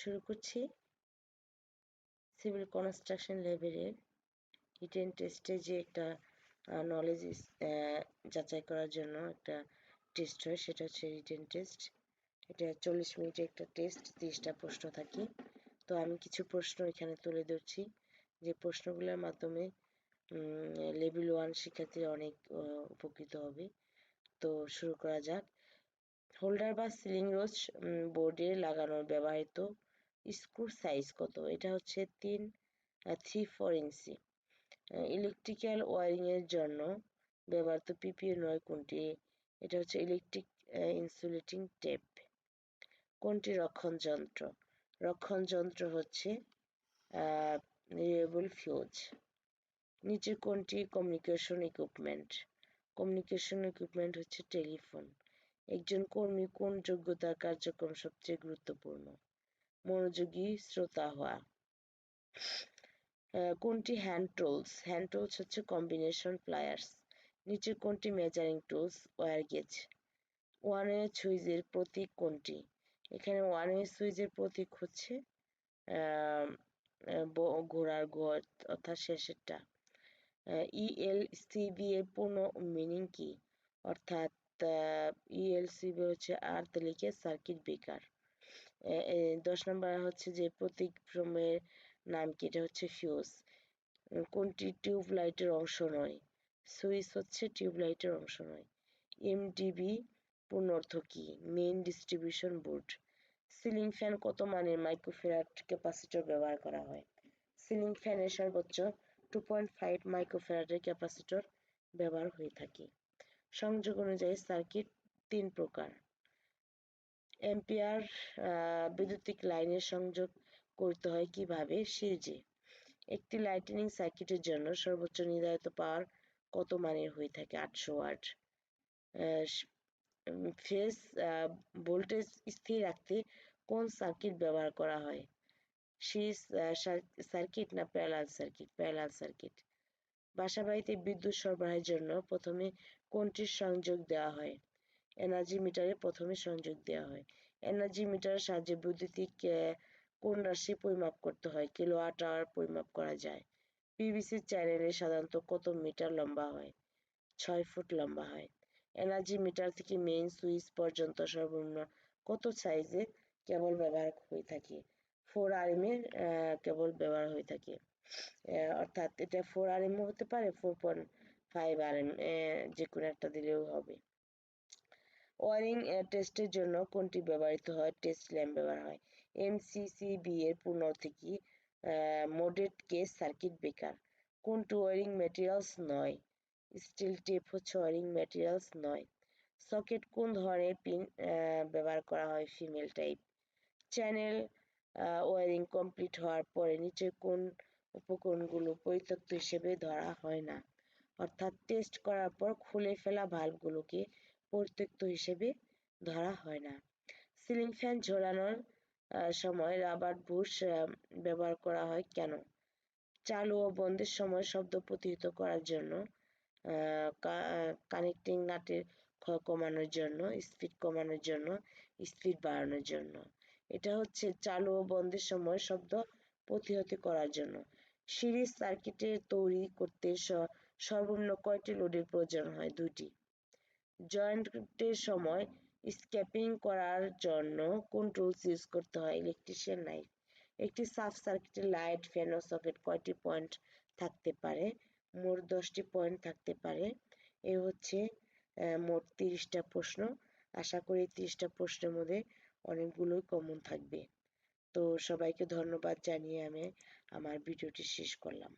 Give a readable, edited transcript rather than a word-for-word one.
শুরু করছি civil construction লেভেলের রিটেন টেস্টে যে একটা নলেজ যাচাই করার জন্য একটা টেস্ট হয়, সেটা হচ্ছে রিটেন টেস্ট। এটা 40 মিনিটের একটা টেস্ট, 30টা প্রশ্ন থাকে। তো আমি কিছু প্রশ্ন এখানে তুলে ধরছি, যে প্রশ্নগুলোর মাধ্যমে লেভেল 1 শিক্ষার্থীরা অনেক উপকৃত হবে। তো শুরু করা যাক। হোল্ডার বা সিলিং রোজ বোর্ডে লাগানোর ব্যবহৃত স্ক্রুর সাইজ কত? এটা হচ্ছে 3-4 ইঞ্চি। ইলেকট্রিক্যাল ওয়্যারিং এর জন্য ব্যবহৃত পিপিএ নয় কোনটি? এটা হচ্ছে ইলেকট্রিক ইনসুলেটিং টেপ। কোনটি রক্ষণ যন্ত্র? রক্ষণ যন্ত্র হচ্ছে রিয়েবল ফিউজ। নিচে কোনটি কমিউনিকেশন ইকুইপমেন্ট? কমিউনিকেশন ইকুইপমেন্ট হচ্ছে টেলিফোন। একজন কর্মী কোন যোগ্যতার কার্যক্রম সবচেয়ে গুরুত্বপূর্ণ? মনোযোগী শ্রোতা হওয়া। কোনটি হ্যান্ড টুলস? হ্যান্ড টুলস হচ্ছে কম্বিনেশন প্লায়ার্স। নিচে কোনটি measuring tools? Wire gauge. One way সুইচের প্রতীক কোনটি? এখানে ওয়ান ওয়ে সুইচের প্রতীক হচ্ছে ঘোড়ার গোয়াত অর্থাৎ শেষেরটা। ইএলসিবি এর পূর্ণ মিনিং কি? অর্থাৎ ইএলসিবি হচ্ছে আর্থ লিখে সার্কিট ব্রেকার। 10 নম্বর হচ্ছে যে প্রতীক সময়ের নাম কি? এটা হচ্ছে ফিউজ। কোনটি টিউব লাইটের অংশ নয়? সুইচ হচ্ছে টিউব লাইটের অংশ নয়। এমডিবি পূর্ণ অর্থ কি? Main distribution board. Ceiling fan কত মানের মাইক্রোফ্যারাড ক্যাপাসিটর ব্যবহার করা হয়? সিলিং ফ্যানের সর্বোচ্চ 2.5 মাইক্রোফ্যারাডের ক্যাপাসিটর ব্যবহার হয়ে থাকে। সংযোগ অনুযায়ী সার্কিট 3 প্রকার। অ্যাম্পিয়ার বৈদ্যুতিক লাইনের সংযোগ করতে হয় কিভাবে? সিরিজে। একটি লাইটিনিং সার্কিটের জন্য সর্বোচ্চ নির্ধারিত পাওয়ার কত মানের হয়ে থাকে? 800 ওয়াট। ফেজ ভোল্টেজ স্থির রাখতে কোন সার্কিট ব্যবহার করা হয়? সিরিজ সার্কিট না প্যারালাল সার্কিট? Parallel circuit. বাসাবাড়িতে বিদ্যুৎ সরবরাহের জন্য প্রথমে কোনটির সংযোগ দেওয়া হয়? এনার্জি মিটারে প্রথমে সংযোগ দেওয়া হয়। এনার্জি মিটারের সাহায্যে বৈদ্যুতিক কোন রাশি পরিমাপ করতে হয়? কিলোওয়াট আওয়ার পরিমাপ করা যায়। পিভিসি চ্যানেলে সাধারণত কত মিটার লম্বা হয়? 6 ফুট লম্বা হয়। এনার্জি মিটার থেকে মেইন সুইচ পর্যন্ত সর্বনিম্ন কত সাইজের কেবল ব্যবহার হয়ে থাকে? 4 আরএম এর কেবল ব্যবহার হয়ে থাকে। অর্থাৎ এটা 4 আরএম হতে পারে, 4.5 আরএম, যে কোনো একটা দিলেও হবে। ওয়ারিং টেস্টের জন্য কোনটি ব্যবহৃত হয়? টেস্ট ল্যাম্প ব্যবহার হয়। এমসিসিবি এর পূর্ণ অর্থ কি? Moulded case circuit breaker. কোনটি ওয়ারিং ম্যাটেরিয়ালস নয়? স্টিল টেপ হচ্ছে ওয়ারিং ম্যাটেরিয়ালস নয়। সকেট কোন ধরনের পিন ব্যবহার করা হয়? Female type. Channel wiring complete হওয়ার পরে নিচে কোন উপকরণগুলো পরিত্যক্ত হিসেবে ধরা হয় না? অর্থাৎ টেস্ট করার পর খুলে ফেলা ভালভগুলোকে পরিত্যক্ত হিসেবে ধরা হয় না। সিলিং ফ্যান ঝোলানোর সময় রাবার বুশ ব্যবহার করা হয় কেন? চালু ও বন্ধের সময় শব্দ প্রতিহত করার জন্য, কানেক্টিং নাটের ক্ষয় কমানোর জন্য, স্পিড কমানোর জন্য, স্পিড বাড়ানোর জন্য। এটা হচ্ছে চালু ও বন্ধের সময় শব্দ প্রতিহত করার জন্য। সিরিজ সার্কিটে তৈরি করতে সর্বনিম্ন কয়টি লোডের প্রয়োজন হয়? 2টি। জয়েন্টের সময় স্ক্যাপিং করার জন্য কোন টুলস ইউজ করতে হয়? Electrician knife. একটি সাব সার্কিটের লাইট, ফ্যান ও সকেট কয়টি পয়েন্ট থাকতে পারে? মোট 10টি পয়েন্ট থাকতে পারে। এ হচ্ছে মোট 30টা প্রশ্ন। আশা করি 30টা প্রশ্নের মধ্যে অনেকগুলোই কমন থাকবে। তো সবাইকে ধন্যবাদ জানিয়ে আমি আমার ভিডিওটি শেষ করলাম।